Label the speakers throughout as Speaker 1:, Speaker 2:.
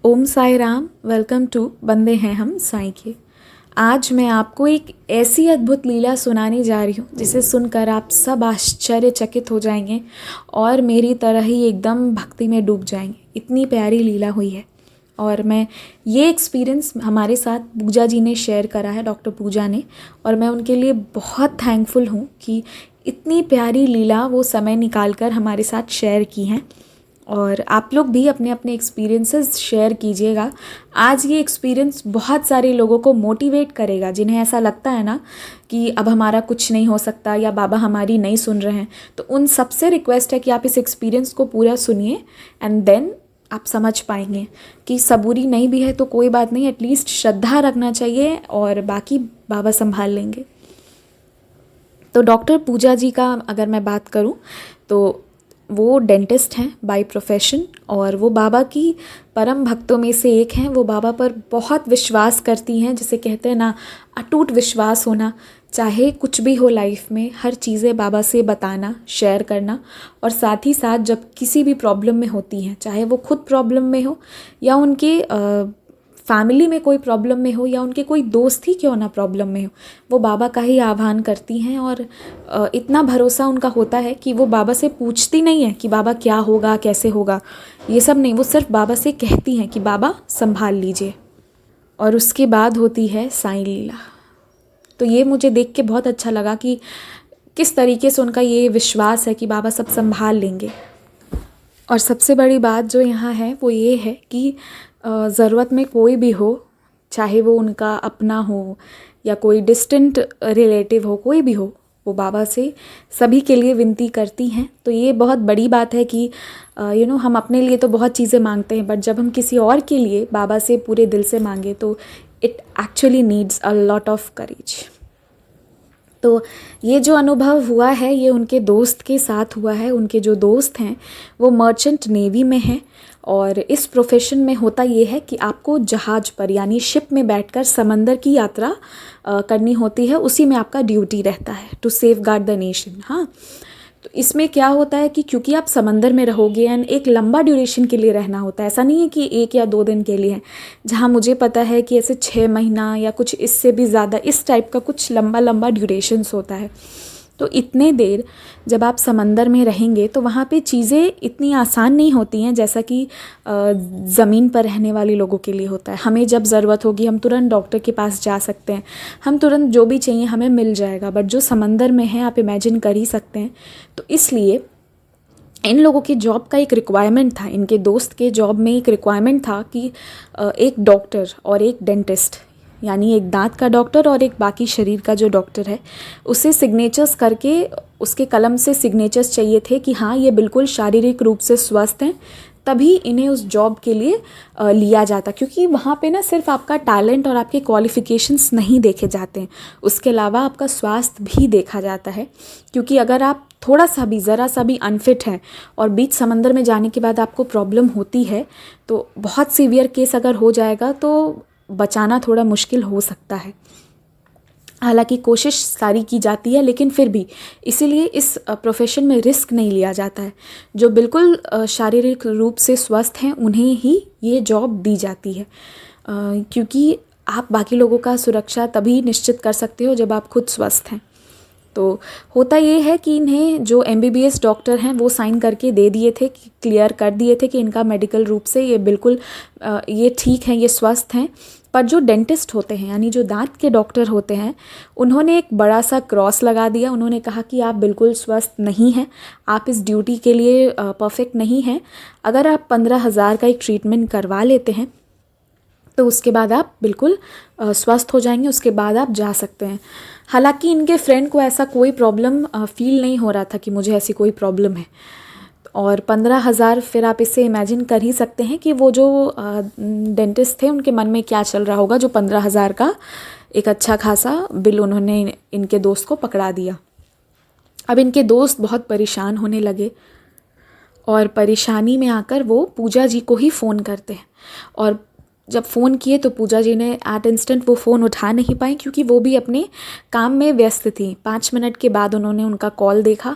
Speaker 1: Om Sai Ram. Welcome to बंदे हैं हम साईं के। आज मैं आपको एक ऐसी अद्भुत लीला सुनाने जा रही हूँ जिसे सुनकर आप सब आश्चर्यचकित हो जाएंगे और मेरी तरह ही एकदम भक्ति में डूब जाएंगे। इतनी प्यारी लीला हुई है और मैं ये एक्सपीरियंस हमारे साथ पूजा जी ने शेयर करा है, डॉक्टर पूजा ने, और मैं उनके लिए बहुत थैंकफुल हूँ कि इतनी प्यारी लीला वो समय निकाल कर हमारे साथ शेयर की हैं। और आप लोग भी अपने अपने एक्सपीरियंसेस शेयर कीजिएगा। आज ये एक्सपीरियंस बहुत सारे लोगों को मोटिवेट करेगा जिन्हें ऐसा लगता है ना कि अब हमारा कुछ नहीं हो सकता या बाबा हमारी नहीं सुन रहे हैं। तो उन सबसे रिक्वेस्ट है कि आप इस एक्सपीरियंस को पूरा सुनिए एंड देन आप समझ पाएंगे कि सबूरी नहीं भी है तो कोई बात नहीं, एटलीस्ट श्रद्धा रखना चाहिए और बाकी बाबा संभाल लेंगे। तो डॉक्टर पूजा जी का अगर मैं बात करूं तो वो डेंटिस्ट हैं बाय प्रोफेशन और वो बाबा की परम भक्तों में से एक हैं। वो बाबा पर बहुत विश्वास करती हैं, जिसे कहते हैं ना अटूट विश्वास होना। चाहे कुछ भी हो लाइफ में, हर चीज़ें बाबा से बताना, शेयर करना, और साथ ही साथ जब किसी भी प्रॉब्लम में होती हैं, चाहे वो खुद प्रॉब्लम में हो या उनके फैमिली में कोई प्रॉब्लम में हो या उनके कोई दोस्त ही क्यों ना प्रॉब्लम में हो, वो बाबा का ही आह्वान करती हैं। और इतना भरोसा उनका होता है कि वो बाबा से पूछती नहीं है कि बाबा क्या होगा, कैसे होगा, ये सब नहीं। वो सिर्फ बाबा से कहती हैं कि बाबा संभाल लीजिए। और उसके बाद होती है साईं लीला। तो ये मुझे देख के बहुत अच्छा लगा कि किस तरीके से उनका ये विश्वास है कि बाबा सब संभाल लेंगे। और सबसे बड़ी बात जो यहाँ है वो ये है कि ज़रूरत में कोई भी हो, चाहे वो उनका अपना हो या कोई डिस्टेंट रिलेटिव हो, कोई भी हो, वो बाबा से सभी के लिए विनती करती हैं। तो ये बहुत बड़ी बात है कि हम अपने लिए तो बहुत चीज़ें मांगते हैं, बट जब हम किसी और के लिए बाबा से पूरे दिल से मांगे तो it actually needs a lot of courage. तो ये जो अनुभव हुआ है ये उनके दोस्त के साथ हुआ है। उनके जो दोस्त हैं वो मर्चेंट नेवी में हैं और इस प्रोफेशन में होता ये है कि आपको जहाज़ पर यानी शिप में बैठकर समंदर की यात्रा करनी होती है। उसी में आपका ड्यूटी रहता है to safeguard the nation. हाँ, तो इसमें क्या होता है कि क्योंकि आप समंदर में रहोगे एंड एक लंबा ड्यूरेशन के लिए रहना होता है, ऐसा नहीं है कि 1 या 2 दिन के लिए है। जहाँ मुझे पता है कि ऐसे 6 महीना या कुछ इससे भी ज़्यादा इस टाइप का कुछ लंबा लंबा ड्यूरेशंस होता है। तो इतने देर जब आप समंदर में रहेंगे तो वहाँ पे चीज़ें इतनी आसान नहीं होती हैं जैसा कि ज़मीन पर रहने वाले लोगों के लिए होता है। हमें जब ज़रूरत होगी हम तुरंत डॉक्टर के पास जा सकते हैं, हम तुरंत जो भी चाहिए हमें मिल जाएगा। बट जो समंदर में है आप इमेजिन कर ही सकते हैं। तो इसलिए इन लोगों की जॉब का एक रिक्वायरमेंट था, इनके दोस्त के जॉब में एक रिक्वायरमेंट था कि एक डॉक्टर और एक डेंटिस्ट, यानी एक दांत का डॉक्टर और एक बाकी शरीर का जो डॉक्टर है, उसे सिग्नेचर्स करके उसके कलम से सिग्नेचर्स चाहिए थे कि हाँ ये बिल्कुल शारीरिक रूप से स्वस्थ हैं, तभी इन्हें उस जॉब के लिए लिया जाता। क्योंकि वहाँ पे ना सिर्फ आपका टैलेंट और आपके क्वालिफ़िकेशंस नहीं देखे जाते हैं, उसके अलावा आपका स्वास्थ्य भी देखा जाता है। क्योंकि अगर आप थोड़ा सा भी ज़रा सा भी अनफिट हैं और बीच समंदर में जाने के बाद आपको प्रॉब्लम होती है तो बहुत सीवियर केस अगर हो जाएगा तो बचाना थोड़ा मुश्किल हो सकता है। हालांकि कोशिश सारी की जाती है लेकिन फिर भी इसीलिए इस प्रोफेशन में रिस्क नहीं लिया जाता है। जो बिल्कुल शारीरिक रूप से स्वस्थ हैं उन्हें ही ये जॉब दी जाती है, क्योंकि आप बाकी लोगों का सुरक्षा तभी निश्चित कर सकते हो जब आप खुद स्वस्थ हैं। तो होता ये है कि इन्हें जो MBBS डॉक्टर हैं वो साइन करके दे दिए थे, क्लियर कर दिए थे कि इनका मेडिकल रूप से ये बिल्कुल ये ठीक हैं, ये स्वस्थ हैं। पर जो डेंटिस्ट होते हैं यानी जो दांत के डॉक्टर होते हैं, उन्होंने एक बड़ा सा क्रॉस लगा दिया। उन्होंने कहा कि आप बिल्कुल स्वस्थ नहीं हैं, आप इस ड्यूटी के लिए परफेक्ट नहीं हैं। अगर आप 15,000 का एक ट्रीटमेंट करवा लेते हैं तो उसके बाद आप बिल्कुल स्वस्थ हो जाएंगे, उसके बाद आप जा सकते हैं। हालांकि इनके फ्रेंड को ऐसा कोई प्रॉब्लम फील नहीं हो रहा था कि मुझे ऐसी कोई प्रॉब्लम है। और 15,000, फिर आप इससे इमेजिन कर ही सकते हैं कि वो जो डेंटिस्ट थे उनके मन में क्या चल रहा होगा, जो 15,000 का एक अच्छा खासा बिल उन्होंने इनके दोस्त को पकड़ा दिया। अब इनके दोस्त बहुत परेशान होने लगे और परेशानी में आकर वो पूजा जी को ही फ़ोन करते हैं। और जब फ़ोन किए तो पूजा जी ने एट इंस्टेंट वो फ़ोन उठा नहीं पाई क्योंकि वो भी अपने काम में व्यस्त थी। 5 मिनट के बाद उन्होंने उनका कॉल देखा,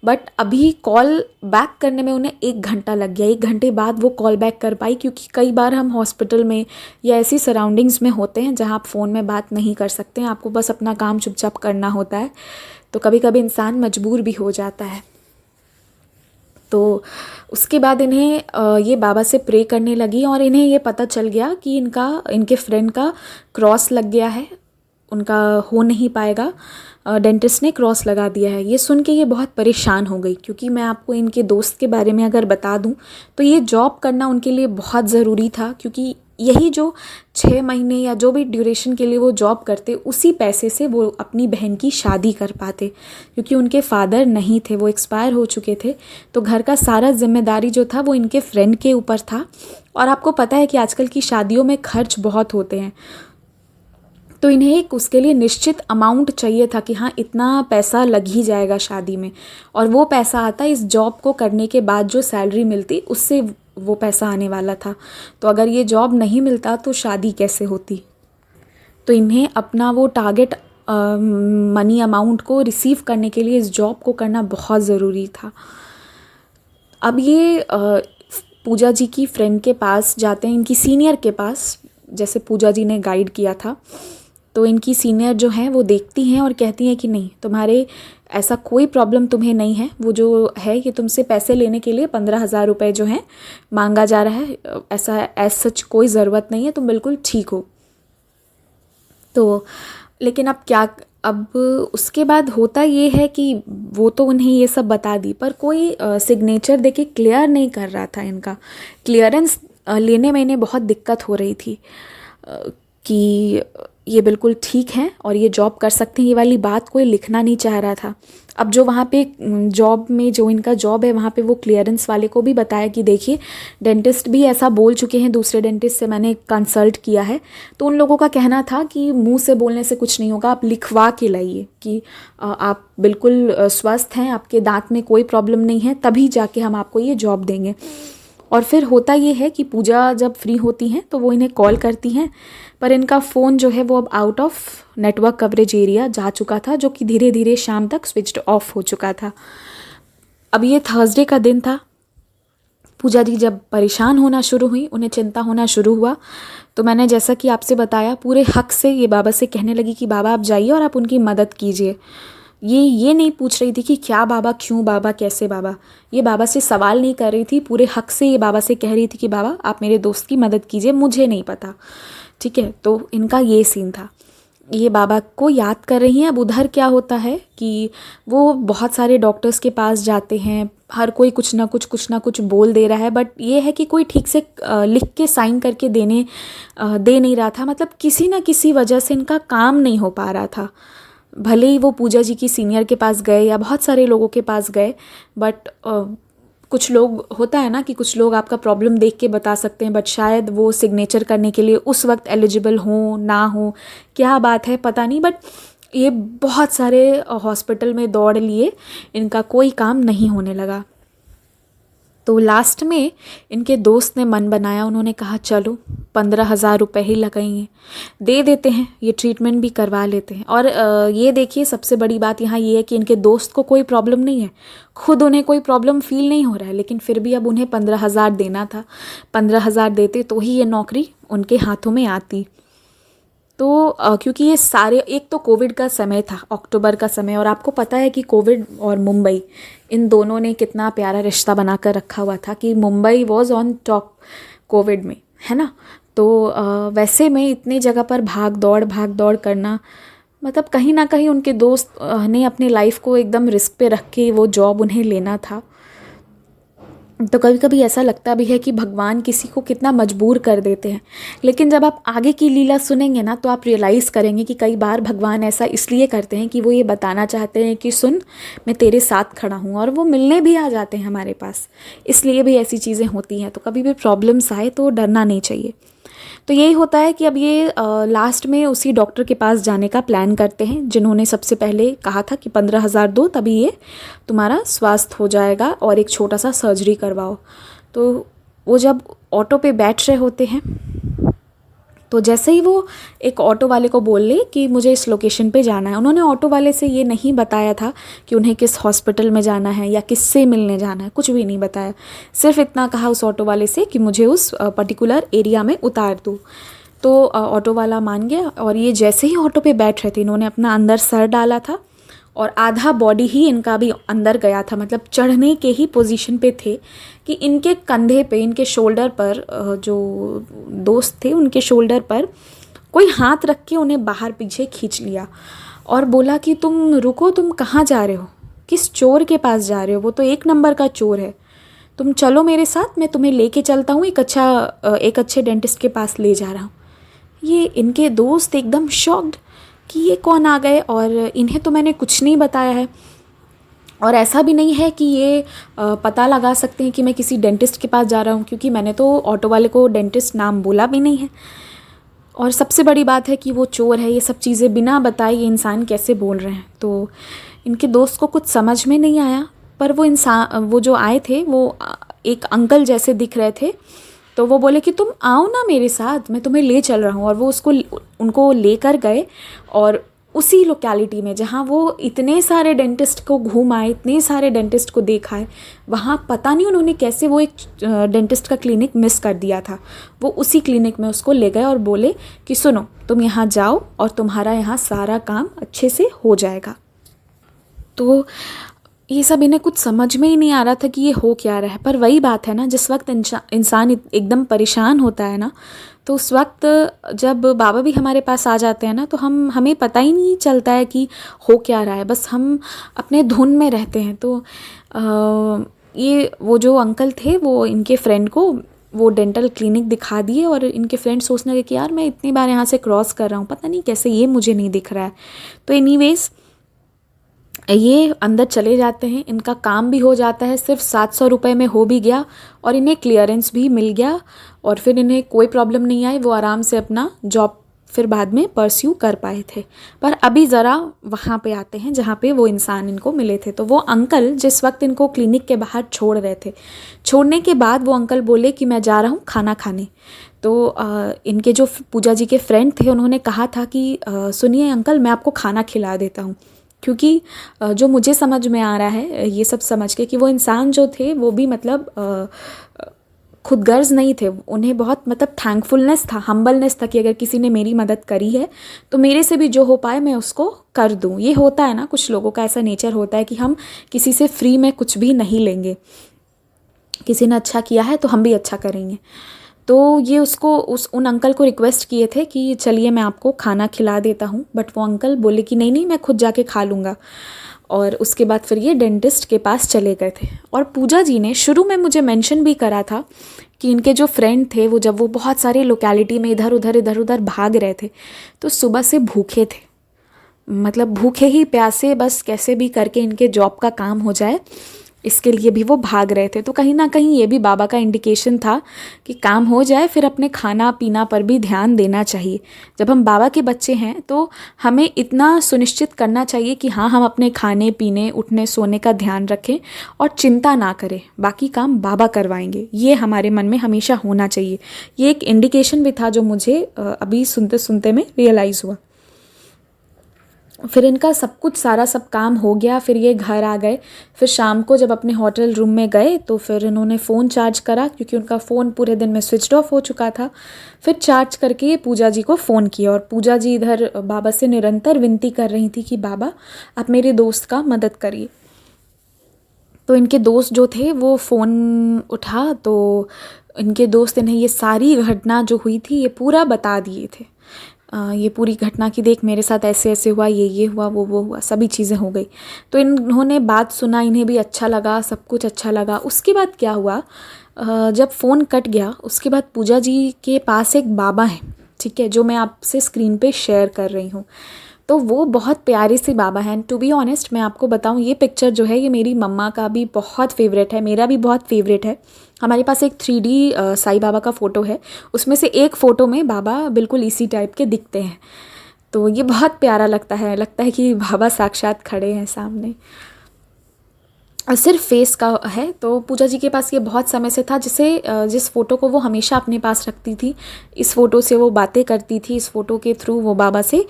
Speaker 1: बट अभी कॉल बैक करने में उन्हें 1 घंटा लग गया। 1 घंटे बाद वो कॉल बैक कर पाई, क्योंकि कई बार हम हॉस्पिटल में या ऐसी सराउंडिंग्स में होते हैं जहाँ आप फ़ोन में बात नहीं कर सकते हैं, आपको बस अपना काम चुपचाप करना होता है। तो कभी कभी इंसान मजबूर भी हो जाता है। तो उसके बाद इन्हें ये बाबा से प्रे करने लगी और इन्हें ये पता चल गया कि इनके फ्रेंड का क्रॉस लग गया है, उनका हो नहीं पाएगा, डेंटिस्ट ने क्रॉस लगा दिया है। ये सुन के ये बहुत परेशान हो गई, क्योंकि मैं आपको इनके दोस्त के बारे में अगर बता दूं तो ये जॉब करना उनके लिए बहुत ज़रूरी था, क्योंकि यही जो 6 महीने या जो भी ड्यूरेशन के लिए वो जॉब करते, उसी पैसे से वो अपनी बहन की शादी कर पाते, क्योंकि उनके फादर नहीं थे, वो एक्सपायर हो चुके थे। तो घर का सारा जिम्मेदारी जो था वो इनके फ्रेंड के ऊपर था। और आपको पता है कि आजकल की शादियों में खर्च बहुत होते हैं, तो इन्हें एक उसके लिए निश्चित अमाउंट चाहिए था कि हाँ इतना पैसा लग ही जाएगा शादी में, और वो पैसा आता इस जॉब को करने के बाद जो सैलरी मिलती उससे वो पैसा आने वाला था। तो अगर ये जॉब नहीं मिलता तो शादी कैसे होती। तो इन्हें अपना वो टारगेट मनी अमाउंट को रिसीव करने के लिए इस जॉब को करना बहुत ज़रूरी था। अब ये पूजा जी की फ्रेंड के पास जाते हैं, इनकी सीनियर के पास, जैसे पूजा जी ने गाइड किया था। तो इनकी सीनियर जो हैं वो देखती हैं और कहती हैं कि नहीं, तुम्हारे ऐसा कोई प्रॉब्लम तुम्हें नहीं है, वो जो है कि तुमसे पैसे लेने के लिए 15,000 रुपये जो हैं मांगा जा रहा है, ऐसा एज सच कोई ज़रूरत नहीं है, तुम बिल्कुल ठीक हो। तो लेकिन अब उसके बाद होता ये है कि वो तो उन्हें ये सब बता दी, पर कोई सिग्नेचर देके क्लियर नहीं कर रहा था। इनका क्लियरेंस लेने में इन्हें बहुत दिक्कत हो रही थी कि ये बिल्कुल ठीक हैं और ये जॉब कर सकते हैं, ये वाली बात कोई लिखना नहीं चाह रहा था। अब जो वहाँ पे जॉब में जो इनका जॉब है वहाँ पे वो क्लियरेंस वाले को भी बताया कि देखिए डेंटिस्ट भी ऐसा बोल चुके हैं, दूसरे डेंटिस्ट से मैंने कंसल्ट किया है, तो उन लोगों का कहना था कि मुंह से बोलने से कुछ नहीं होगा, आप लिखवा के लाइए कि आप बिल्कुल स्वस्थ हैं, आपके दांत में कोई प्रॉब्लम नहीं है, तभी जाके हम आपको ये जॉब देंगे। और फिर होता ये है कि पूजा जब फ्री होती हैं तो वो इन्हें कॉल करती हैं, पर इनका फ़ोन जो है वो अब out of network coverage area जा चुका था, जो कि धीरे धीरे शाम तक स्विच्ड ऑफ हो चुका था। अब ये थर्सडे का दिन था। पूजा जी जब परेशान होना शुरू हुई, उन्हें चिंता होना शुरू हुआ, तो मैंने जैसा कि आपसे बताया पूरे हक से ये बाबा से कहने लगी कि बाबा आप जाइए और आप उनकी मदद कीजिए। ये नहीं पूछ रही थी कि क्या बाबा, क्यों बाबा, कैसे बाबा, ये बाबा से सवाल नहीं कर रही थी, पूरे हक से ये बाबा से कह रही थी कि बाबा आप मेरे दोस्त की मदद कीजिए, मुझे नहीं पता। ठीक है, तो इनका ये सीन था, ये बाबा को याद कर रही हैं। अब उधर क्या होता है कि वो बहुत सारे डॉक्टर्स के पास जाते हैं, हर कोई कुछ ना कुछ बोल दे रहा है, बट ये है कि कोई ठीक से लिख के साइन करके दे नहीं रहा था। मतलब किसी ना किसी वजह से इनका काम नहीं हो पा रहा था। भले ही वो पूजा जी की सीनियर के पास गए या बहुत सारे लोगों के पास गए, बट कुछ लोग, होता है ना कि कुछ लोग आपका प्रॉब्लम देख के बता सकते हैं, बट शायद वो सिग्नेचर करने के लिए उस वक्त एलिजिबल हो ना हो, क्या बात है पता नहीं। बट ये बहुत सारे हॉस्पिटल में दौड़ लिए, इनका कोई काम नहीं होने लगा। तो लास्ट में इनके दोस्त ने मन बनाया, उन्होंने कहा चलो 15,000 रुपये ही लगाएंगे, दे देते हैं, ये ट्रीटमेंट भी करवा लेते हैं। और ये देखिए सबसे बड़ी बात यहाँ ये है कि इनके दोस्त को कोई प्रॉब्लम नहीं है, खुद उन्हें कोई प्रॉब्लम फील नहीं हो रहा है, लेकिन फिर भी अब उन्हें 15,000 देना था। 15,000 देते तो ही ये नौकरी उनके हाथों में आती। तो क्योंकि ये सारे, एक तो कोविड का समय था, अक्टूबर का समय, और आपको पता है कि कोविड और मुंबई, इन दोनों ने कितना प्यारा रिश्ता बना कर रखा हुआ था कि Mumbai was on top Covid में, है ना। तो वैसे में इतनी जगह पर भाग दौड़ करना, मतलब कहीं ना कहीं उनके दोस्त ने अपनी लाइफ को एकदम रिस्क पे रख के वो जॉब उन्हें लेना था। तो कभी कभी ऐसा लगता भी है कि भगवान किसी को कितना मजबूर कर देते हैं, लेकिन जब आप आगे की लीला सुनेंगे ना तो आप रियलाइज़ करेंगे कि कई बार भगवान ऐसा इसलिए करते हैं कि वो ये बताना चाहते हैं कि सुन, मैं तेरे साथ खड़ा हूँ, और वो मिलने भी आ जाते हैं हमारे पास। इसलिए भी ऐसी चीज़ें होती हैं। तो कभी भी प्रॉब्लम्स आए तो डरना नहीं चाहिए। तो यही होता है कि अब ये लास्ट में उसी डॉक्टर के पास जाने का प्लान करते हैं जिन्होंने सबसे पहले कहा था कि 15,000 दो, तभी ये तुम्हारा स्वास्थ्य हो जाएगा और एक छोटा सा सर्जरी करवाओ। तो वो जब ऑटो पे बैठ रहे होते हैं तो जैसे ही वो एक ऑटो वाले को बोले कि मुझे इस लोकेशन पे जाना है, उन्होंने ऑटो वाले से ये नहीं बताया था कि उन्हें किस हॉस्पिटल में जाना है या किससे मिलने जाना है, कुछ भी नहीं बताया। सिर्फ इतना कहा उस ऑटो वाले से कि मुझे उस पर्टिकुलर एरिया में उतार दो। तो ऑटो वाला मान गया और ये जैसे ही ऑटो पे बैठ रहे थे, इन्होंने अपना अंदर सर डाला था और आधा बॉडी ही इनका भी अंदर गया था, मतलब चढ़ने के ही पोजीशन पे थे कि इनके कंधे पे, इनके शोल्डर पर, जो दोस्त थे उनके शोल्डर पर कोई हाथ रख के उन्हें बाहर पीछे खींच लिया और बोला कि तुम रुको, तुम कहाँ जा रहे हो, किस चोर के पास जा रहे हो, वो तो 1 नंबर का चोर है, तुम चलो मेरे साथ, मैं तुम्हें लेके चलता हूँ, एक अच्छे डेंटिस्ट के पास ले जा रहा हूँ। ये इनके दोस्त एकदम शॉक्ड कि ये कौन आ गए और इन्हें तो मैंने कुछ नहीं बताया है, और ऐसा भी नहीं है कि ये पता लगा सकते हैं कि मैं किसी डेंटिस्ट के पास जा रहा हूँ, क्योंकि मैंने तो ऑटो वाले को डेंटिस्ट नाम बोला भी नहीं है। और सबसे बड़ी बात है कि वो चोर है। ये सब चीज़ें बिना बताए ये इंसान कैसे बोल रहे हैं। तो इनके दोस्त को कुछ समझ में नहीं आया, पर वो जो आए थे वो एक अंकल जैसे दिख रहे थे। तो वो बोले कि तुम आओ ना मेरे साथ, मैं तुम्हें ले चल रहा हूँ। और वो उनको लेकर गए और उसी लोकेलिटी में जहाँ वो इतने सारे डेंटिस्ट को घूम आए, इतने सारे डेंटिस्ट को देखा है, वहाँ पता नहीं उन्होंने कैसे वो एक डेंटिस्ट का क्लिनिक मिस कर दिया था। वो उसी क्लिनिक में उसको ले गए और बोले कि सुनो, तुम यहाँ जाओ और तुम्हारा यहाँ सारा काम अच्छे से हो जाएगा। तो ये सब इन्हें कुछ समझ में ही नहीं आ रहा था कि ये हो क्या रहा है। पर वही बात है ना, जिस वक्त इंसान एकदम परेशान होता है ना, तो उस वक्त जब बाबा भी हमारे पास आ जाते हैं ना, तो हमें पता ही नहीं चलता है कि हो क्या रहा है, बस हम अपने धुन में रहते हैं। तो वो जो अंकल थे वो इनके फ्रेंड को वो डेंटल क्लिनिक दिखा दिए और इनके फ्रेंड सोचने लगे कि यार मैं इतनी बार यहाँ से क्रॉस कर रहा हूँ, पता नहीं कैसे ये मुझे नहीं दिख रहा है। तो एनीवेज ये अंदर चले जाते हैं, इनका काम भी हो जाता है, सिर्फ 700 रुपये में हो भी गया और इन्हें क्लियरेंस भी मिल गया और फिर इन्हें कोई प्रॉब्लम नहीं आई। वो आराम से अपना जॉब फिर बाद में परस्यू कर पाए थे। पर अभी ज़रा वहाँ पे आते हैं जहाँ पे वो इंसान इनको मिले थे। तो वो अंकल जिस वक्त इनको क्लिनिक के बाहर छोड़ रहे थे, छोड़ने के बाद वो अंकल बोले कि मैं जा रहा हूँ खाना खाने। तो इनके जो पूजा जी के फ्रेंड थे उन्होंने कहा था कि सुनिए अंकल, मैं आपको खाना खिला देता हूँ। क्योंकि जो मुझे समझ में आ रहा है ये सब समझ के कि वो इंसान जो थे वो भी मतलब खुदगर्ज नहीं थे, उन्हें बहुत मतलब थैंकफुलनेस था, हम्बलनेस था कि अगर किसी ने मेरी मदद करी है तो मेरे से भी जो हो पाए मैं उसको कर दूं। ये होता है ना, कुछ लोगों का ऐसा नेचर होता है कि हम किसी से फ्री में कुछ भी नहीं लेंगे, किसी ने अच्छा किया है तो हम भी अच्छा करेंगे। तो ये उन अंकल को रिक्वेस्ट किए थे कि चलिए मैं आपको खाना खिला देता हूँ, बट वो अंकल बोले कि नहीं नहीं मैं खुद जाके खा लूँगा। और उसके बाद फिर ये डेंटिस्ट के पास चले गए थे। और पूजा जी ने शुरू में मुझे मेंशन भी करा था कि इनके जो फ्रेंड थे वो जब वो बहुत सारी लोकेलिटी में इधर उधर भाग रहे थे तो सुबह से भूखे थे, मतलब भूखे ही प्यासे, बस कैसे भी करके इनके जॉब का काम हो जाए इसके लिए भी वो भाग रहे थे। तो कहीं ना कहीं ये भी बाबा का इंडिकेशन था कि काम हो जाए फिर अपने खाना पीना पर भी ध्यान देना चाहिए। जब हम बाबा के बच्चे हैं तो हमें इतना सुनिश्चित करना चाहिए कि हाँ, हम अपने खाने पीने उठने सोने का ध्यान रखें और चिंता ना करें, बाकी काम बाबा करवाएंगे। ये हमारे मन में हमेशा होना चाहिए। ये एक इंडिकेशन भी था जो मुझे अभी सुनते सुनते में रियलाइज़ हुआ। फिर इनका सारा सब काम हो गया, फिर ये घर आ गए। फिर शाम को जब अपने होटल रूम में गए तो फिर इन्होंने फ़ोन चार्ज करा, क्योंकि उनका फ़ोन पूरे दिन में स्विच ऑफ हो चुका था। फिर चार्ज करके ये पूजा जी को फ़ोन किया और पूजा जी इधर बाबा से निरंतर विनती कर रही थी कि बाबा आप मेरे दोस्त का मदद करिए। तो इनके दोस्त जो थे वो फ़ोन उठा तो इनके दोस्त इन्हें ये सारी घटना जो हुई थी ये पूरा बता दिए थे। ये पूरी घटना की देख मेरे साथ ऐसे ऐसे हुआ, ये हुआ, वो हुआ, सभी चीज़ें हो गई। तो इन्होंने बात सुना, इन्हें भी अच्छा लगा, सब कुछ अच्छा लगा। उसके बाद क्या हुआ, जब फ़ोन कट गया उसके बाद पूजा जी के पास एक बाबा है, ठीक है, जो मैं आपसे स्क्रीन पे शेयर कर रही हूँ। तो वो बहुत प्यारे से बाबा हैं। टू बी ऑनेस्ट मैं आपको बताऊँ, ये पिक्चर जो है ये मेरी मम्मा का भी बहुत फेवरेट है, मेरा भी बहुत फेवरेट है। हमारे पास एक 3D साईं बाबा का फ़ोटो है, उसमें से एक फ़ोटो में बाबा बिल्कुल इसी टाइप के दिखते हैं। तो ये बहुत प्यारा लगता है कि बाबा साक्षात खड़े हैं सामने। सिर्फ फेस का है। तो पूजा जी के पास ये बहुत समय से था, जिस फ़ोटो को वो हमेशा अपने पास रखती थी। इस फ़ोटो से वो बातें करती थी, इस फ़ोटो के थ्रू वो बाबा से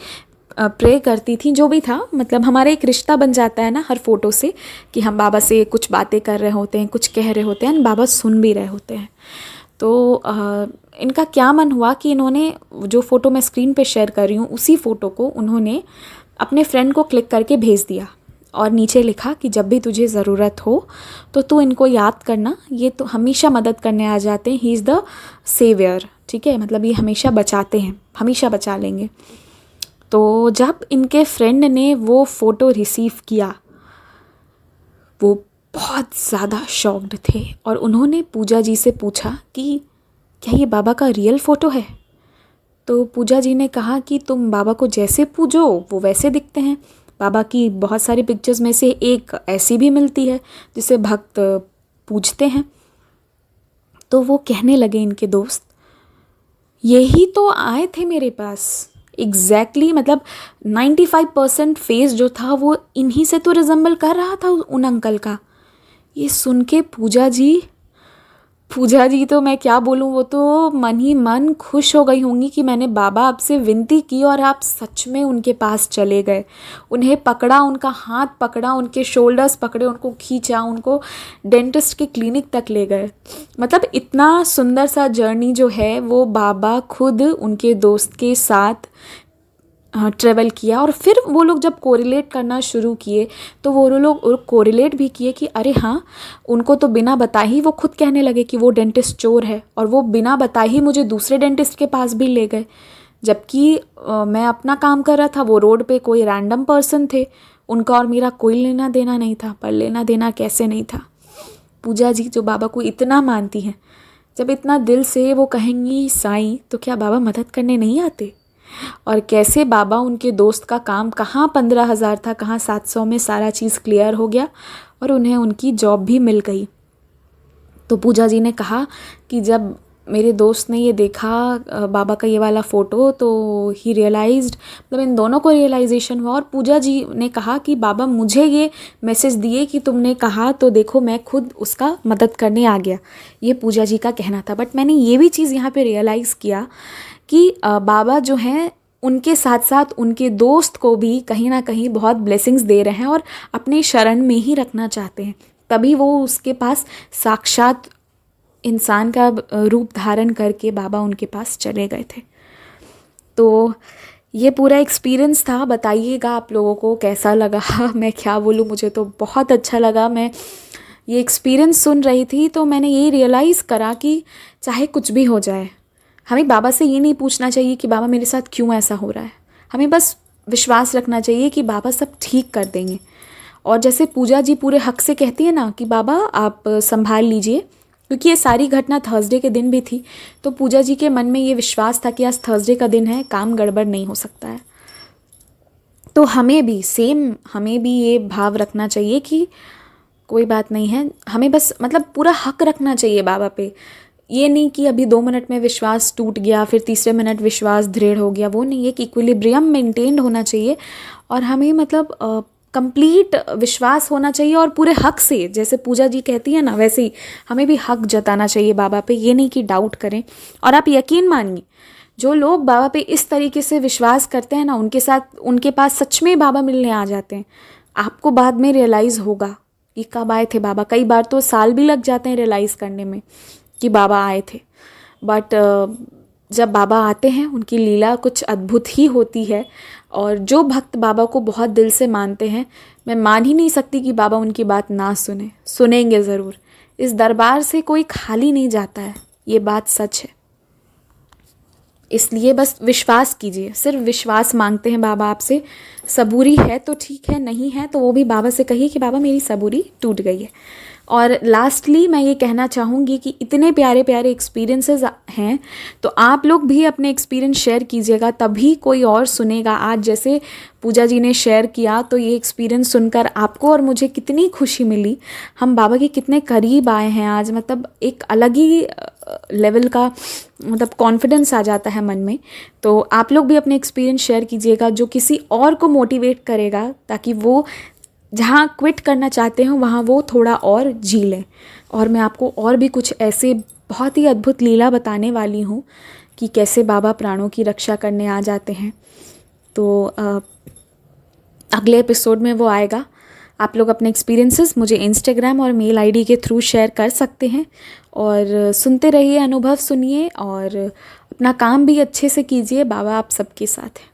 Speaker 1: प्रे करती थी। जो भी था, मतलब हमारा एक रिश्ता बन जाता है ना हर फ़ोटो से, कि हम बाबा से कुछ बातें कर रहे होते हैं, कुछ कह रहे होते हैं, बाबा सुन भी रहे होते हैं। तो इनका क्या मन हुआ कि इन्होंने जो फ़ोटो मैं स्क्रीन पे शेयर कर रही हूँ, उसी फ़ोटो को उन्होंने अपने फ्रेंड को क्लिक करके भेज दिया और नीचे लिखा कि जब भी तुझे ज़रूरत हो तो तू इनको याद करना, ये तो हमेशा मदद करने आ जाते हैं, ही इज़ द सेवियर। ठीक है, मतलब ये हमेशा बचाते हैं, हमेशा बचा लेंगे। तो जब इनके फ्रेंड ने वो फ़ोटो रिसीव किया, वो बहुत ज़्यादा शॉक्ड थे और उन्होंने पूजा जी से पूछा कि क्या ये बाबा का रियल फ़ोटो है। तो पूजा जी ने कहा कि तुम बाबा को जैसे पूजो वो वैसे दिखते हैं। बाबा की बहुत सारी पिक्चर्स में से एक ऐसी भी मिलती है जिसे भक्त पूजते हैं। तो वो कहने लगे इनके दोस्त, यही तो आए थे मेरे पास एग्जैक्टली, मतलब 95% फेस जो था वो इन्हीं से तो रिजेंबल कर रहा था उन अंकल का। ये सुन के पूजा जी तो मैं क्या बोलूँ, वो तो मन ही मन खुश हो गई होंगी कि मैंने बाबा आपसे विनती की और आप सच में उनके पास चले गए, उन्हें पकड़ा, उनका हाथ पकड़ा, उनके शोल्डर्स पकड़े, उनको खींचा, उनको डेंटिस्ट के क्लिनिक तक ले गए। मतलब इतना सुंदर सा जर्नी जो है वो बाबा खुद उनके दोस्त के साथ ट्रेवल किया। और फिर वो लोग जब कोरिलेट करना शुरू किए तो वो लोग कोरिलेट भी किए कि अरे हाँ, उनको तो बिना बताए ही वो खुद कहने लगे कि वो डेंटिस्ट चोर है, और वो बिना बताए ही मुझे दूसरे डेंटिस्ट के पास भी ले गए, जबकि मैं अपना काम कर रहा था, वो रोड पे कोई रैंडम पर्सन थे, उनका और मेरा कोई लेना देना नहीं था। पर लेना देना कैसे नहीं था, पूजा जी जो बाबा को इतना मानती हैं, जब इतना दिल से वो कहेंगी साईं, तो क्या बाबा मदद करने नहीं आते। और कैसे बाबा उनके दोस्त का काम कहाँ 15,000 था, कहाँ 700 में सारा चीज़ क्लियर हो गया और उन्हें उनकी जॉब भी मिल गई। तो पूजा जी ने कहा कि जब मेरे दोस्त ने ये देखा बाबा का ये वाला फ़ोटो, तो ही रियलाइज्ड, मतलब इन दोनों को रियलाइजेशन हुआ। और पूजा जी ने कहा कि बाबा मुझे ये मैसेज दिए कि तुमने कहा, तो देखो मैं खुद उसका मदद करने आ गया। ये पूजा जी का कहना था। बट मैंने ये भी चीज़ यहाँ पे रियलाइज़ किया कि बाबा जो हैं उनके साथ साथ उनके दोस्त को भी कहीं ना कहीं बहुत ब्लेसिंग्स दे रहे हैं और अपने शरण में ही रखना चाहते हैं। तभी वो उसके पास साक्षात इंसान का रूप धारण करके बाबा उनके पास चले गए थे। तो ये पूरा एक्सपीरियंस था। बताइएगा आप लोगों को कैसा लगा। मैं क्या बोलूँ, मुझे तो बहुत अच्छा लगा। मैं ये एक्सपीरियंस सुन रही थी तो मैंने यही रियलाइज़ करा कि चाहे कुछ भी हो जाए, हमें बाबा से ये नहीं पूछना चाहिए कि बाबा मेरे साथ क्यों ऐसा हो रहा है। हमें बस विश्वास रखना चाहिए कि बाबा सब ठीक कर देंगे। और जैसे पूजा जी पूरे हक से कहती है ना कि बाबा आप संभाल लीजिए, क्योंकि ये सारी घटना थर्सडे के दिन भी थी, तो पूजा जी के मन में ये विश्वास था कि आज थर्सडे का दिन है, काम गड़बड़ नहीं हो सकता है। तो हमें भी ये भाव रखना चाहिए कि कोई बात नहीं है, हमें बस मतलब पूरा हक रखना चाहिए बाबा पे। ये नहीं कि अभी 2 मिनट में विश्वास टूट गया, फिर तीसरे मिनट विश्वास दृढ़ हो गया, वो नहीं। एक इक्विलिब्रियम मेंटेन्ड होना चाहिए और हमें मतलब कंप्लीट विश्वास होना चाहिए और पूरे हक से, जैसे पूजा जी कहती है ना, वैसे ही हमें भी हक जताना चाहिए बाबा पे। ये नहीं कि डाउट करें। और आप यकीन मानिए, जो लोग बाबा पे इस तरीके से विश्वास करते हैं ना, उनके पास सच में बाबा मिलने आ जाते हैं। आपको बाद में रियलाइज़ होगा कि कब आए थे बाबा। कई बार तो साल भी लग जाते हैं रियलाइज़ करने में कि बाबा आए थे। बट जब बाबा आते हैं उनकी लीला कुछ अद्भुत ही होती है। और जो भक्त बाबा को बहुत दिल से मानते हैं, मैं मान ही नहीं सकती कि बाबा उनकी बात ना सुनेंगे ज़रूर। इस दरबार से कोई खाली नहीं जाता है, ये बात सच है। इसलिए बस विश्वास कीजिए, सिर्फ विश्वास मांगते हैं बाबा आपसे। सबूरी है तो ठीक है, नहीं है तो वो भी बाबा से कहिए कि बाबा मेरी सबूरी टूट गई है। और लास्टली मैं ये कहना चाहूँगी कि इतने प्यारे प्यारे एक्सपीरियंसेस हैं, तो आप लोग भी अपने एक्सपीरियंस शेयर कीजिएगा, तभी कोई और सुनेगा। आज जैसे पूजा जी ने शेयर किया, तो ये एक्सपीरियंस सुनकर आपको और मुझे कितनी खुशी मिली। हम बाबा के कितने करीब आए हैं आज, मतलब एक अलग ही लेवल का मतलब कॉन्फिडेंस आ जाता है मन में। तो आप लोग भी अपने एक्सपीरियंस शेयर कीजिएगा जो किसी और को मोटिवेट करेगा, ताकि वो जहाँ क्विट करना चाहते हो वहाँ वो थोड़ा और जी लें। और मैं आपको और भी कुछ ऐसे बहुत ही अद्भुत लीला बताने वाली हूँ कि कैसे बाबा प्राणों की रक्षा करने आ जाते हैं। तो अगले एपिसोड में वो आएगा। आप लोग अपने एक्सपीरियंसेस मुझे इंस्टाग्राम और मेल आईडी के थ्रू शेयर कर सकते हैं और सुनते रहिए, अनुभव सुनिए और अपना काम भी अच्छे से कीजिए। बाबा आप सबके साथ हैं।